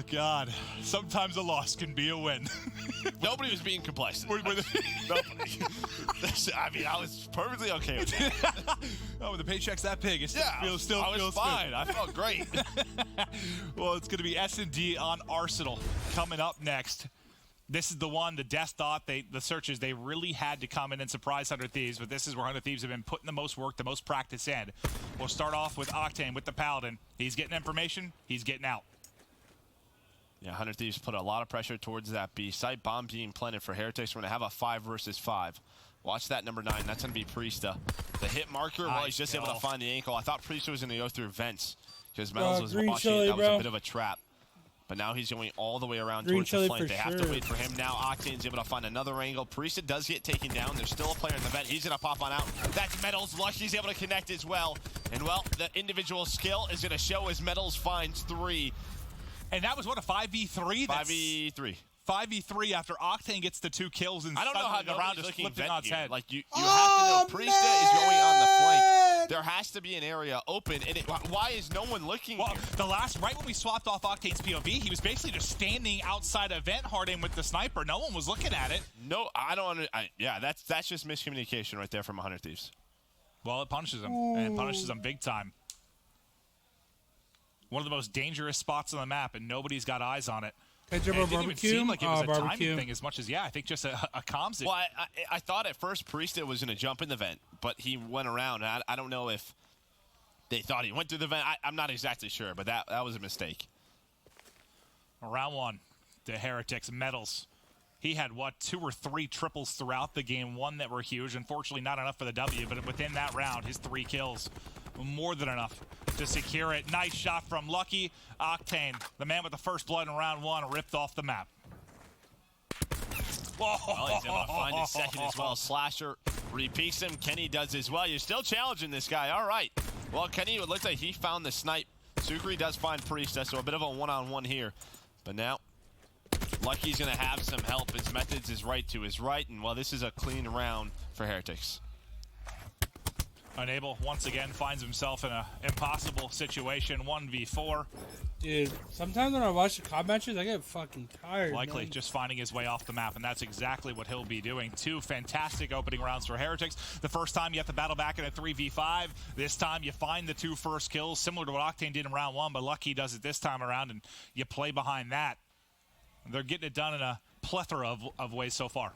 Oh, God. Sometimes a loss can be a win. Nobody was being complacent. Nobody. I mean, I was perfectly okay with it. Oh, when the paycheck's that big, it still feels fine. good. I felt great. Well, it's going to be S&D on Arsenal coming up next. This is the one, the Death Thought, the searches, they really had to come in and surprise 100 Thieves, but this is where 100 Thieves have been putting the most work, the most practice in. We'll start off with Octane with the Paladin. He's getting information, he's getting out. Yeah, 100 Thieves put a lot of pressure towards that B site. Bomb being planted for Heretics. We're going to have a 5 versus 5. Watch that number 9. That's going to be Priesta. The hit marker, well, he's just able to find the ankle. I thought Priesta was going to go through vents because Metals was watching it. That was a bit of a trap. But now he's going all the way around towards the flank. They have to wait for him. Now Octane's able to find another angle. Priesta does get taken down. There's still a player in the vent. He's going to pop on out. That's Metals. Lucky's able to connect as well. And, well, the individual skill is going to show as Metals finds 3. And that was, what, a 5v3? 5v3. 5v3 after Octane gets the 2 kills and I don't know how the round is flipping on its head. Like, you have to know Priesta is going on the flank. There has to be an area open. And why is no one looking here? Right when we swapped off Octane's POV, he was basically just standing outside of vent Harding with the sniper. No one was looking at it. No, I don't yeah, that's just miscommunication right there from 100 Thieves. Well, it punishes him, and it punishes him big time. One of the most dangerous spots on the map, and nobody's got eyes on it. It didn't even seem like it was a timing thing as much as, I think just a comms issue. Well, I thought at first Priesta was going to jump in the vent, but he went around. I don't know if they thought he went through the vent. I'm not exactly sure, but that was a mistake. Round 1, the Heretics, Metals. He had, 2 or 3 triples throughout the game, 1 that were huge. Unfortunately, not enough for the W, but within that round, his 3 kills, more than enough to secure it. Nice shot from Lucky. Octane, the man with the first blood in round 1, ripped off the map. Well, he's able to find his second as well. Slasher repeats him. Kenny does as well. You're still challenging this guy. All right. Well, Kenny, it looks like he found the snipe. Sukri does find Priesta, so a bit of a one-on-one here. But now, Lucky's going to have some help. His methods is right to his right, and, well, this is a clean round for Heretics. Unable, once again, finds himself in an impossible situation, 1v4. Dude, sometimes when I watch the COD matches, I get fucking tired. Likely man. just finding his way off the map, and that's exactly what he'll be doing. 2 fantastic opening rounds for Heretics. The first time you have to battle back in a 3v5. This time you find the 2 first kills, similar to what Octane did in round 1, but Lucky does it this time around, and you play behind that. They're getting it done in a plethora of ways so far.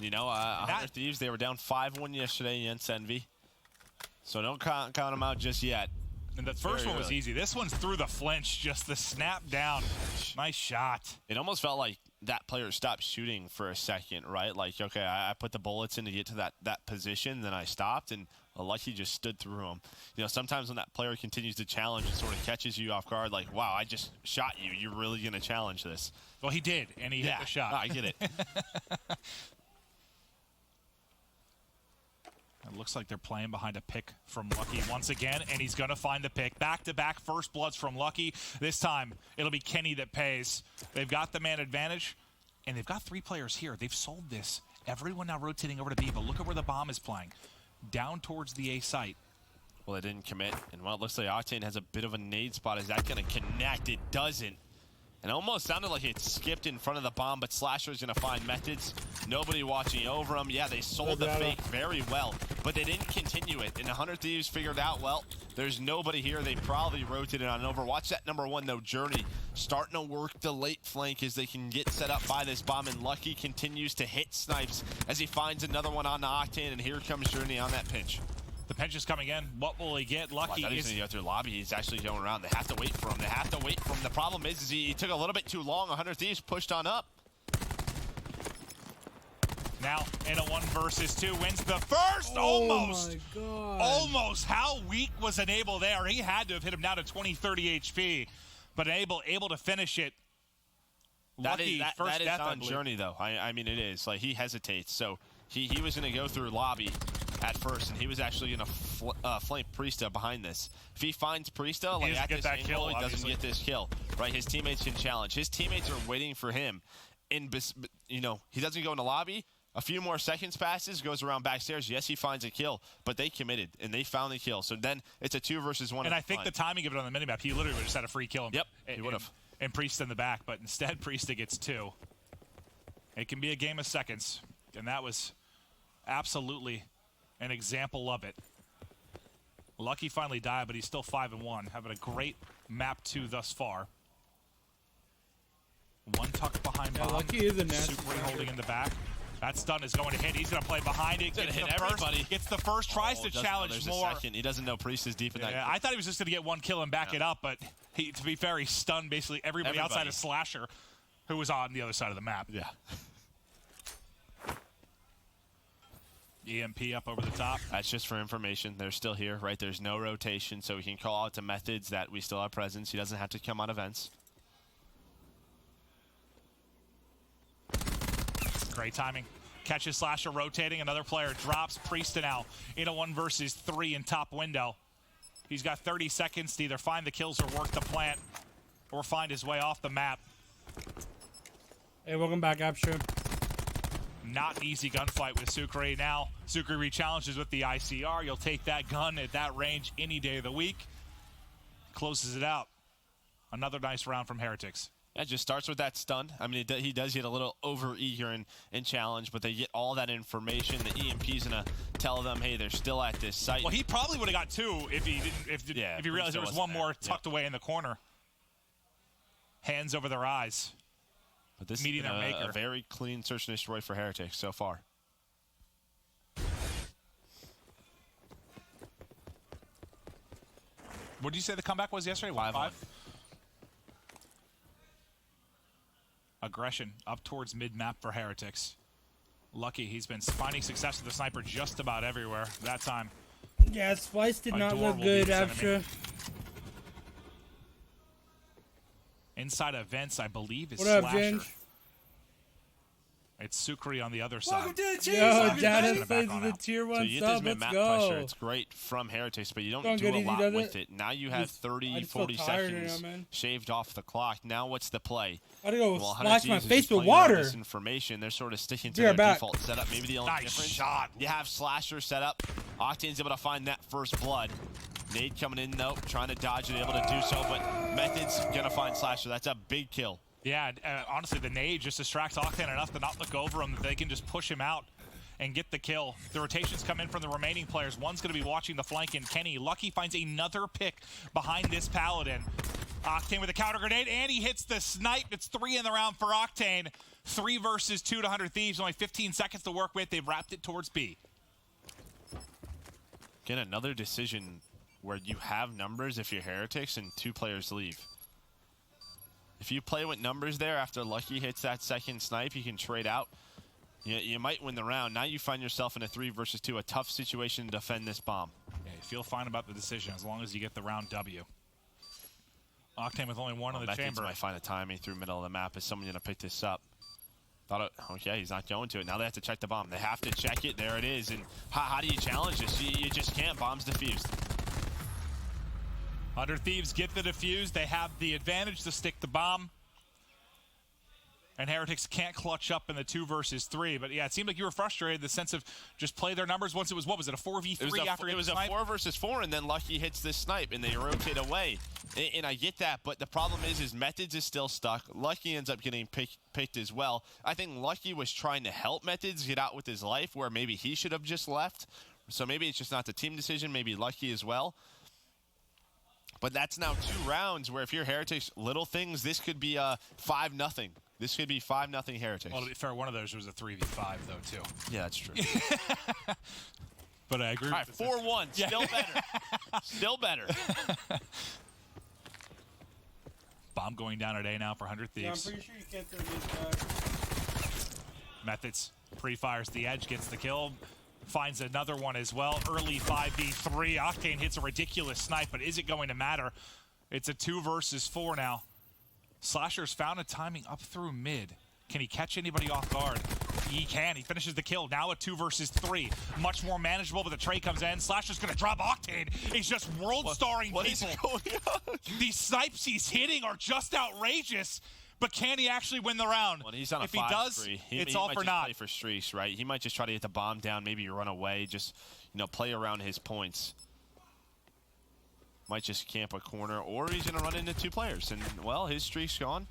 You know, 100 Thieves, they were down 5-1 yesterday against Envy. So don't count them out just yet. And the first one was easy. This one's through the flinch, just the snap down. Nice shot. It almost felt like that player stopped shooting for a second, right? Like, okay, I put the bullets in to get to that position, then I stopped, and Lucky just stood through him. You know, sometimes when that player continues to challenge, it sort of catches you off guard, like, wow, I just shot you. You're really going to challenge this. Well, he did, and he hit the shot. I get it. It looks like they're playing behind a pick from Lucky once again, and he's going to find the pick. Back-to-back first bloods from Lucky. This time, it'll be Kenny that pays. They've got the man advantage, and they've got 3 players here. They've sold this. Everyone now rotating over to B, but look at where the bomb is playing. Down towards the A site. Well, it didn't commit, and well, it looks like Octane has a bit of a nade spot. Is that going to connect? It doesn't. And it almost sounded like it skipped in front of the bomb, but Slasher's going to find methods. Nobody watching over him. Yeah, they sold the fake very well, but they didn't continue it. And 100 Thieves figured out, well, there's nobody here. They probably rotated on over. Watch that number 1, though, Journey, starting to work the late flank as they can get set up by this bomb. And Lucky continues to hit snipes as he finds another one on the Octane. And here comes Journey on that pinch. The pinch is coming in. What will he get? Lucky is going to go through lobby. He's actually going around. They have to wait for him. They have to wait for him. The problem is he took a little bit too long. 100 Thieves pushed on up. Now in a 1 versus 2, wins the first. Almost. Oh my God. Almost. How weak was Enable there? He had to have hit him down to 20, 30 HP, but able to finish it. Lucky first death on Journey, though. I mean, it is. Like, he hesitates. So he was going to go through lobby at first, and he was actually going to flank Priesta behind this. If he finds Priesta, like at this angle, he doesn't get this kill, right? His teammates can challenge. His teammates are waiting for him. You know, he doesn't go in the lobby. A few more seconds passes, goes around backstairs. Yes, he finds a kill, but they committed, and they found the kill. So then it's a 2 versus 1. And I think the timing of it on the minimap, he literally would have just had a free kill. Yep, he would have. And Priest in the back, but instead Priest gets 2. It can be a game of seconds, and that was absolutely an example of it. Lucky finally died, but he's still 5-1, having a great map 2 thus far. One tucked behind bomb. Lucky is a nasty Super holding in the back. That stun is going to hit. He's going to play behind it. Gets hit everybody. Gets the first, tries to challenge more. He doesn't know Priest is deep in that. I thought he was just going to get one kill and back it up, but to be fair, he stunned basically everybody outside of Slasher, who was on the other side of the map. Yeah. EMP up over the top. That's just for information. They're still here, right? There's no rotation, so we can call out to Methods that we still have presence. He doesn't have to come on events. Great timing. Catches Slasher rotating. Another player drops. Priest now in a 1 versus 3 in top window. He's got 30 seconds to either find the kills or work the plant or find his way off the map. Hey, welcome back, Absher. Not an easy gunfight with Sucre now. Sucre re-challenges with the ICR. You'll take that gun at that range any day of the week. Closes it out. Another nice round from Heretics. Yeah, just starts with that stun. I mean, he does get a little over-eager in challenge, but they get all that information. The EMP's going to tell them, hey, they're still at this site. Well, he probably would have got 2 if he didn't. If he realized there was one more tucked away in the corner. Hands over their eyes. But this meeting is their maker. A very clean search and destroy for Heretics so far. What did you say the comeback was yesterday? 5-5? Aggression up towards mid-map for Heretics. Lucky, he's been finding success with the sniper just about everywhere that time. Yeah, Splice did not look good, Absher. Inside of vents, I believe, is What up, Slasher. Gen.g? It's Sucre on the other side. Welcome to the team. Yo, Jada plays the tier 1 so you get sub. this mid-map pressure. It's great from Heretics, but you don't do a lot with it. Now you have 30, 40 seconds shaved off the clock. Now what's the play? I gotta go splash my face with water. This information, they're sort of sticking to their default setup. Maybe the only difference, shot. You have Slasher set up. Octane's able to find that first blood. Nade coming in, though, trying to dodge it, able to do so, but Method's going to find Slasher. That's a big kill. Yeah, honestly, the nade just distracts Octane enough to not look over him that they can just push him out and get the kill. The rotations come in from the remaining players. One's going to be watching the flank in Kenny. Lucky finds another pick behind this Paladin. Octane with a counter grenade, and he hits the snipe. It's 3 in the round for Octane. 3 versus 2 to 100 Thieves. Only 15 seconds to work with. They've wrapped it towards B. Again, another decision where you have numbers if you're Heretics and 2 players leave. If you play with numbers there after Lucky hits that second snipe, you can trade out. You might win the round. Now you find yourself in a 3 versus 2, a tough situation to defend this bomb. Yeah, you feel fine about the decision as long as you get the round W. Octane with only 1 in the chamber. Might find a timing through middle of the map. Is someone going to pick this up? Okay, he's not going to it. Now they have to check the bomb. They have to check it. There it is. And how do you challenge this? You just can't. Bomb's defused. 100 Thieves get the defuse. They have the advantage to stick the bomb. And Heretics can't clutch up in the 2 versus 3. But yeah, it seemed like you were frustrated, the sense of just play their numbers once it was, what was it, a 4v3 after it was a 4 versus 4, and then Lucky hits this snipe, and they rotate away. And I get that, but the problem is Methods is still stuck. Lucky ends up getting picked as well. I think Lucky was trying to help Methods get out with his life, where maybe he should have just left. So maybe it's just not the team decision, maybe Lucky as well. But that's now 2 rounds where if you're Heretics, little things, this could be 5-0. This could be 5-0 Heretics. Well, to be fair, one of those was a 3v5, though, too. Yeah, that's true. But I agree. All right, 4-1. Still better. Still better. Bomb going down at A now for 100 Thieves. Yeah, I'm pretty sure you can't throw these back. Methods pre-fires the edge, gets the kill. Finds another one as well. Early 5v3. Octane hits a ridiculous snipe, but is it going to matter? It's a 2 versus 4 now. Slasher's found a timing up through mid. Can he catch anybody off guard? He can. He finishes the kill. Now a 2 versus 3. Much more manageable, but the trade comes in. Slasher's going to drop Octane. He's just world-starring people. What is going on? These snipes he's hitting are just outrageous. but can he actually win the round? When he's on a if he does, it's all for naught. Play for streaks, right? He might just try to get the bomb down, maybe run away, just play around his points. Might just camp a corner, or he's gonna run into 2 players, and well, his streak's gone.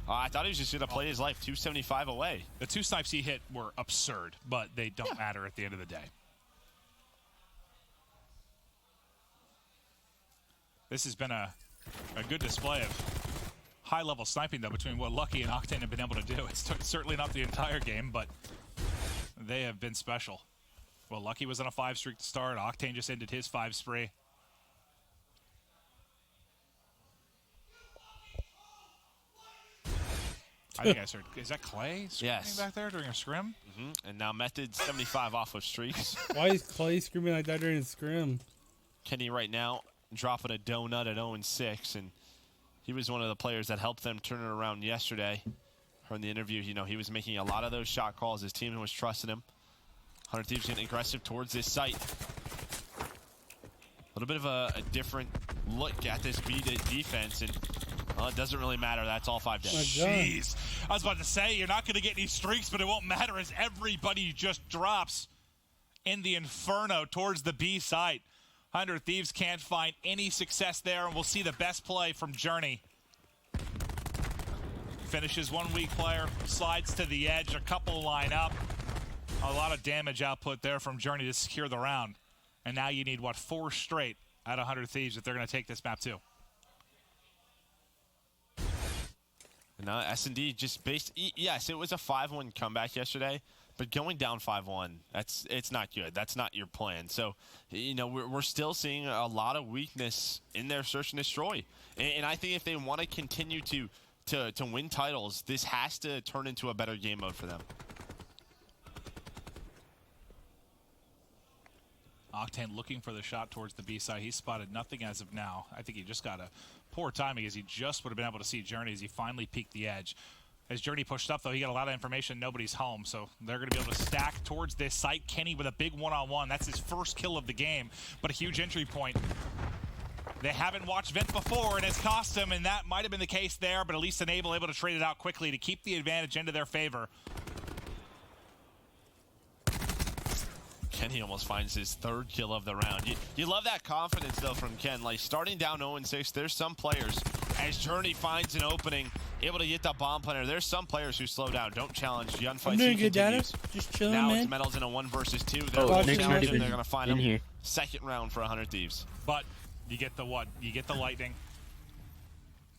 I thought he was just gonna play his life, 275 away. The 2 snipes he hit were absurd, but they don't matter at the end of the day. This has been a good display of high-level sniping, though, between what Lucky and Octane have been able to do. It's certainly not the entire game, but they have been special. Well, Lucky was on a 5 streak to start. Octane just ended his 5 spree. I think I heard. Is that Clay screaming back there during a scrim? And now Method 75 off of streaks. Why is Clay screaming like that during a scrim? Kenny right now dropping a donut at 0-6, and he was one of the players that helped them turn it around yesterday. Heard in the interview, he was making a lot of those shot calls. His team was trusting him. 100 Thieves getting aggressive towards this site. A little bit of a different look at this B defense, and it doesn't really matter. That's all 5 dead. Jeez. I was about to say, you're not going to get any streaks, but it won't matter as everybody just drops in the inferno towards the B site. 100 Thieves can't find any success there, and we'll see the best play from Journey. Finishes one weak player, slides to the edge, a couple line up. A lot of damage output there from Journey to secure the round. And now you need, 4 straight out of 100 Thieves if they're going to take this map too. And now S&D just yes, it was a 5-1 comeback yesterday, but going down 5-1, it's not good. That's not your plan. So, we're still seeing a lot of weakness in their search and destroy. And I think if they want to continue to win titles, this has to turn into a better game mode for them. Octane looking for the shot towards the B side. He spotted nothing as of now. I think he just got a poor timing, as he just would have been able to see Journey as he finally peeked the edge. As Journey pushed up, though, he got a lot of information. Nobody's home, so they're going to be able to stack towards this site. Kenny with a big one-on-one. That's his first kill of the game, but a huge entry point. They haven't watched Vent before, and it's cost him, and that might have been the case there, but at least Enable able to trade it out quickly to keep the advantage into their favor. Kenny almost finds his 3rd kill of the round. You love that confidence, though, from Ken. Like, starting down 0-6, there's some players, as Journey finds an opening, able to get the bomb planter. There's some players who slow down, don't challenge. Gunfights, I'm doing good, Data. Just chilling, now man. It's Metals in a 1 versus 2. They're Nick's challenging. not even They're going to find in him. here. 2nd round for 100 Thieves. But you get the what? You get the lightning.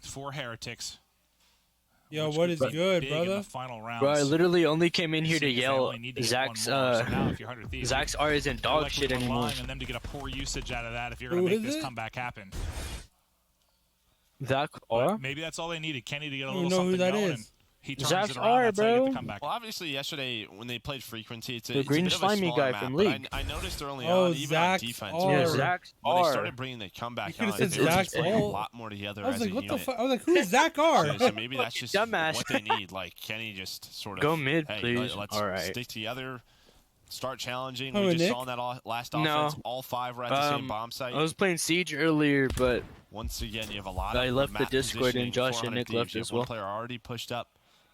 4 Heretics. Yo, what is good, big brother? in the final rounds. Bro, I literally only came in here to Seeing as they yell only need to get Zach's one more. So now if you're 100 Thieves, Zach's R isn't you're dog likely shit anymore. relying on them to get a poor usage out of that if you're going Who to make is this it? comeback happen. Zach But R? maybe that's all they needed. Kenny to get a I little don't know who something that going. is. And he turns Zach's it around. R, That's how you get bro. the comeback. Well, obviously, yesterday when they played Frequency, it's a green bit of a slimy smaller guy map, from but League. I noticed early Oh, on, even Zach's on defense, R. Yeah, Zach's when they R. started bringing the comeback You on, could've they said were Zach's just playing a R. lot more together I was as like, a what the unit. fuck? I was like, who is Zach R? So maybe that's just Dumbass. what they need. Like, Kenny just sort of Go mid, hey, please. Let's All right. stick together, start challenging. Oh, We just Nick? saw in that last No. offense, all 5 were at the same bomb site. I was playing Siege earlier, but Once again, you have a lot I of left the map Discord positioning and Josh for and 100 Nick Thieves. left You have as one well. player already pushed up.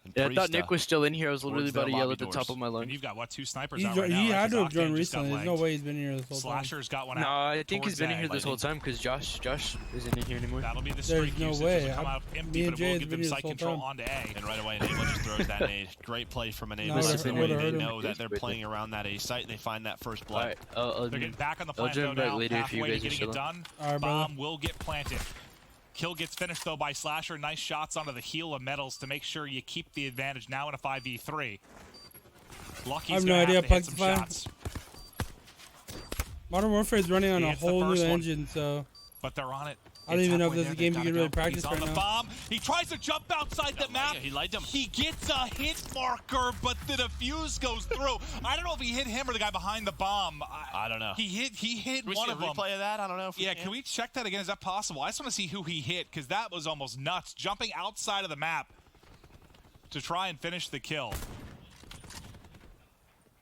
And yeah, I thought Priesta Nick was still in here. I was literally towards about to their yell lobby at the top doors. of my And lungs. you've got, 2 snipers He out right now. had right? to have 'Cause joined Octane just got recently. There's no lagged. way he's been here this whole time. Slasher's got one No, out. I think he's towards been in here A. this whole time because Josh isn't in here anymore. That'll be the There's streak no usage. way. Will come out Me empty, and but it Jay will has give been them here site this control whole onto A. And right away, Enable just throws that nade. Great play from Enable. No, I That's would've the way heard they him. know that they're playing around that A site and they find that first blood. Alright, They're getting back on the I'll plant though join back now. later if you Halfway to guys are getting it chilling. done. All right, brother. Bomb will get planted. Kill gets finished though by Slasher. Nice shots onto the heel of Metals to make sure you keep the advantage now in a 5v3. Lucky's I have no gonna idea, have to hit some Puxify. shots, Modern Warfare is running on He a hits the whole new first one. engine, so but they're on it. I don't It's even know if halfway this is a there. game They you can gotta really go. practice He's on right the now. bomb. He tries to jump outside the map. He lighted him. He gets a hit marker, but the defuse goes through. I don't know if he hit him or the guy behind the bomb. I don't know. He hit Can we one see of a them. replay of that? I don't know. If Yeah, can we check that again? Is that possible? I just want to see who he hit because that was almost nuts. Jumping outside of the map to try and finish the kill.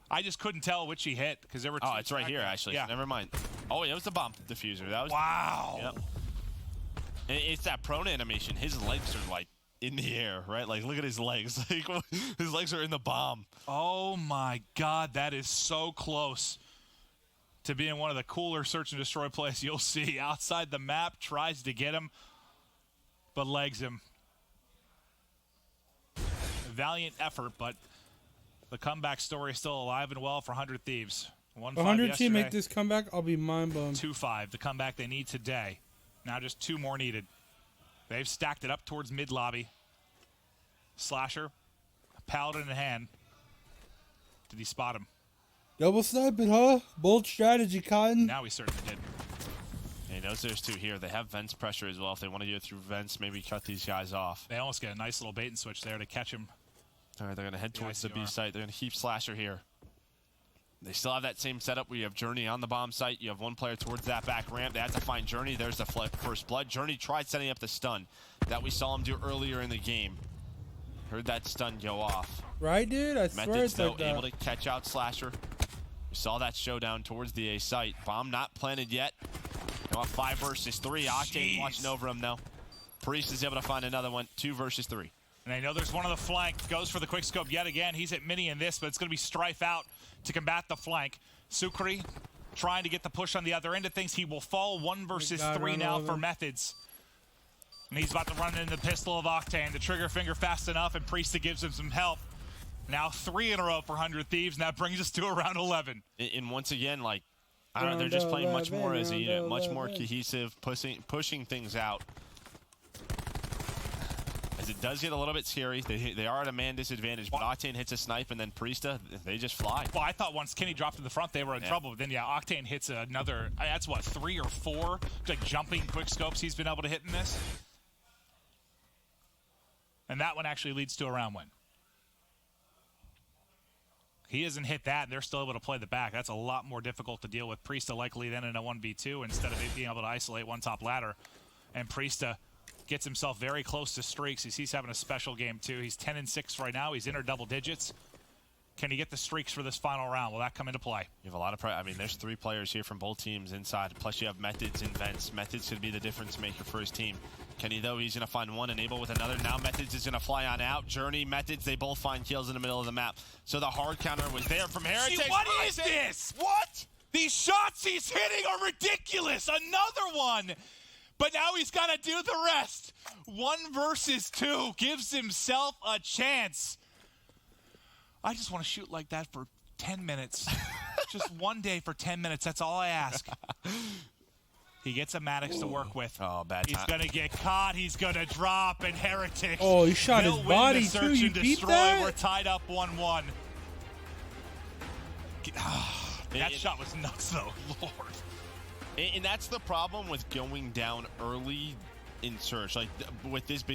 I just couldn't tell which he hit because there were two. Oh, it's right here, actually. Yeah. Never mind. Oh, yeah, it was the bomb diffuser. That was. Wow. Yep. And it's that prone animation. His legs are like in the air, right? Like, look at his legs. Like, his legs are in the bomb. Oh my God, that is so close to being one of the cooler search and destroy plays you'll see. Outside the map, tries to get him, but legs him. Valiant effort, but the comeback story is still alive and well for 100 Thieves. 1-5 100 team make yesterday, this comeback, I'll be mind blown. 2-5, the comeback they need today. Now just 2 more needed. They've stacked it up towards mid-lobby. Slasher, Paladin in hand. Did he spot him? Double sniping, huh? Bold strategy, Cotton. Now he certainly did. He knows there's 2 here. They have vents pressure as well. If they want to go through vents, maybe cut these guys off. They almost get a nice little bait and switch there to catch him. All right, they're going to head towards the B ICR. site. They're going to keep Slasher here. They still have that same setup where you have Journey on the bomb site. You have one player towards that back ramp. They have to find Journey. There's the first blood. Journey tried setting up the stun that we saw him do earlier in the game. Heard that stun go off. Right, dude? I swear Methods, it's though, like that. able to catch out Slasher. We saw that showdown towards the A site. Bomb not planted yet. Now 5 versus 3. Octane Jeez. watching over him, though. Priest is able to find another one. 2 versus 3. And I know there's one on the flank. Goes for the quick scope yet again. He's at mini in this, but it's going to be Strife out to combat the flank. Sukri trying to get the push on the other end of things. He will fall 1 versus 3 now for Methods. And he's about to run into the pistol of Octane. The trigger finger fast enough, and Priesta gives him some help. Now 3 in a row for 100 Thieves, and that brings us to around 11. And once again, like, I don't know, they're just playing much more as a unit, much more cohesive, pushing things out. As it does get a little bit scary. They are at a man disadvantage, but Octane hits a snipe, and then Priesta, they just fly. Well, I thought once Kenny dropped in the front, they were in trouble. But then, yeah, Octane hits another, that's what, 3 or 4 like jumping quick scopes he's been able to hit in this. And that one actually leads to a round win. He hasn't hit that, and they're still able to play the back. That's a lot more difficult to deal with Priesta likely than in a 1v2 instead of being able to isolate one top ladder. And Priesta gets himself very close to streaks. He's having a special game, too. He's 10-6 right now. He's in double digits. Can he get the streaks for this final round? Will that come into play? You have a lot of I mean, there's 3 players here from both teams inside. Plus, you have Methods and Vents. Methods could be the difference maker for his team. Kenny, though, he's going to find one, enable with another. Now Methods is going to fly on out. Journey, Methods, they both find kills in the middle of the map. So the hard counter was there from Heretics. Gee, what is this? What? These shots he's hitting are ridiculous. Another one. But now he's got to do the rest. 1 versus 2 gives himself a chance. I just want to shoot like that for 10 minutes. Just one day for 10 minutes. That's all I ask. He gets a Maddox to work with. Oh, bad time. He's going to get caught. He's going to drop. And Heretics. Oh, he shot his will win body, the search too. You and peeped destroy. that? We're tied up 1-1. That shot was nuts, though. Lord. And that's the problem with going down early in search. Like, with this